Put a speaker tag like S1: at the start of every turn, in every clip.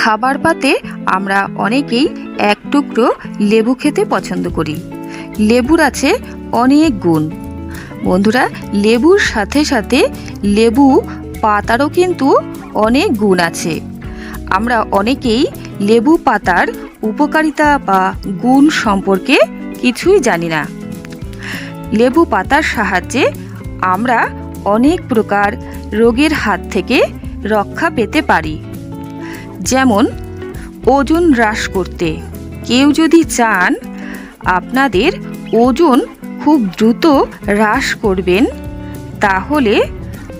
S1: খাবার পাতে আমরা অনেকেই এক টুকরো লেবু খেতে পছন্দ করি। লেবুর আছে অনেক গুণ। বন্ধুরা, লেবুর সাথে সাথে লেবু পাতারও কিন্তু অনেক গুণ আছে। আমরা অনেকেই লেবু পাতার উপকারিতা বা গুণ সম্পর্কে কিছুই জানি না। লেবু পাতার সাহায্যে আমরা অনেক প্রকার রোগের হাত থেকে রক্ষা পেতে পারি। যেমন ওজন হ্রাস করতে। কেউ যদি চান আপনাদের ওজন খুব দ্রুত হ্রাস করবেন, তাহলে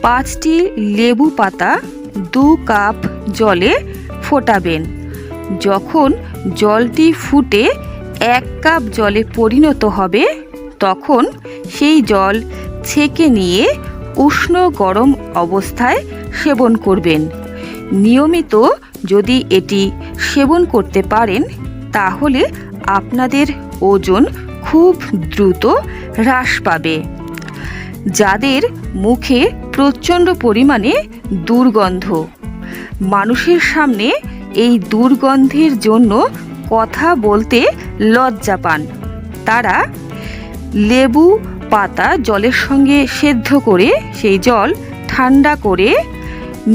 S1: 5টি লেবু পাতা 2 কাপ জলে ফোটাবেন। যখন জলটি ফুটে 1 কাপ জলে পরিণত হবে, তখন সেই জল ছেঁকে নিয়ে উষ্ণ গরম অবস্থায় সেবন করবেন। নিয়মিত যদি এটি সেবন করতে পারেন, তাহলে আপনাদের ওজন খুব দ্রুত হ্রাস পাবে। যাদের মুখে প্রচণ্ড পরিমাণে দুর্গন্ধ, মানুষের সামনে এই দুর্গন্ধের জন্য কথা বলতে লজ্জা পান, তারা লেবু পাতা জলের সঙ্গে সেদ্ধ করে সেই জল ঠান্ডা করে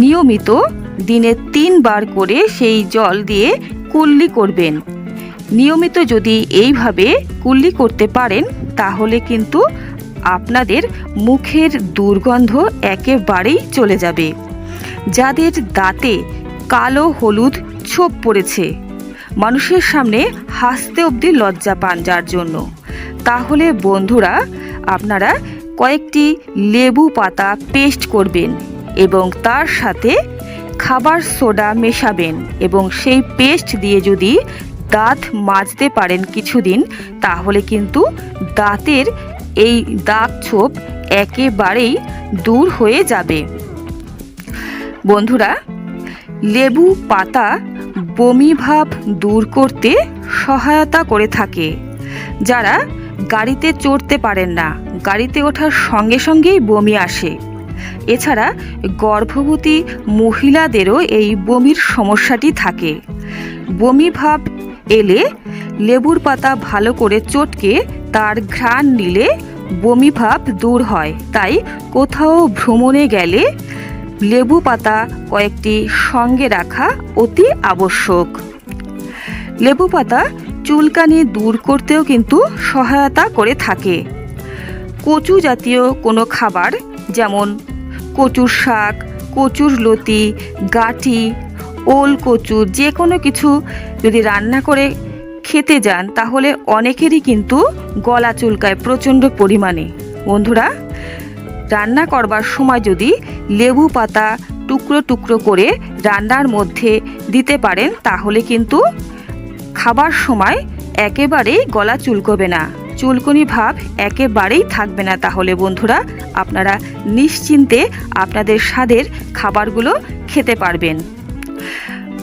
S1: নিয়মিত দিনে 3 বার করে সেই জল দিয়ে কুল্লি করবেন। নিয়মিত যদি এইভাবে কুল্লি করতে পারেন, তাহলে কিন্তু আপনাদের মুখের দুর্গন্ধ একেবারেই চলে যাবে। যাদের দাঁতে কালো হলুদ ছোপ পড়েছে, মানুষের সামনে হাসতে অবধি লজ্জা পান যার জন্য, তাহলে বন্ধুরা আপনারা কয়েকটি লেবু পাতা পেস্ট করবেন এবং তার সাথে খাবার সোডা মেশাবেন এবং সেই পেস্ট দিয়ে যদি দাঁত মাজতে পারেন কিছুদিন, তাহলে কিন্তু দাঁতের এই দাগ ছোপ একেবারেই দূর হয়ে যাবে। বন্ধুরা, লেবু পাতা বমি ভাব দূর করতে সহায়তা করে থাকে। যারা গাড়িতে চড়তে পারেন না, গাড়িতে ওঠার সঙ্গে সঙ্গেই বমি আসে, এছাড়া গর্ভবতী মহিলাদেরও এই বমির সমস্যাটি থাকে। বমি ভাব এলে লেবুর পাতা ভালো করে চটকে তার ঘ্রাণ নিলে বমি ভাব দূর হয়। তাই কোথাও ভ্রমণে গেলে লেবু পাতা কয়েকটি সঙ্গে রাখা অতি আবশ্যক। লেবু পাতা চুলকানি দূর করতেও কিন্তু সহায়তা করে থাকে। কচু জাতীয় কোনো খাবার, যেমন কচুর শাক, কচুর লতি, গাঁটি, ওল কচু, যে কোনো কিছু যদি রান্না করে খেতে যান, তাহলে অনেকেরই কিন্তু গলা চুলকায় প্রচণ্ড পরিমাণে। বন্ধুরা, রান্না করবার সময় যদি লেবু পাতা টুকরো টুকরো করে রান্নার মধ্যে দিতে পারেন, তাহলে কিন্তু খাবার সময় একেবারেই গলা চুলকবে না, চুলকুনি ভাব একেবারেই থাকবে না। তাহলে বন্ধুরা, আপনারা নিশ্চিন্তে আপনাদের স্বাদের খাবারগুলো খেতে পারবেন।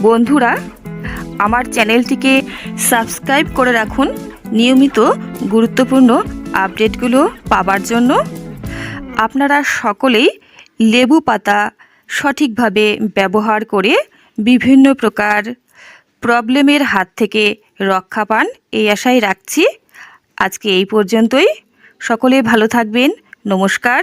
S1: বন্ধুরা, আমার চ্যানেলটিকে সাবস্ক্রাইব করে রাখুন নিয়মিত গুরুত্বপূর্ণ আপডেটগুলো পাবার জন্য। আপনারা সকলেই লেবু পাতা সঠিকভাবে ব্যবহার করে বিভিন্ন প্রকার প্রবলেমের হাত থেকে রক্ষা পান, এই আশাই রাখছি। আজকে এই পর্যন্তই। সকলে ভালো থাকবেন। নমস্কার।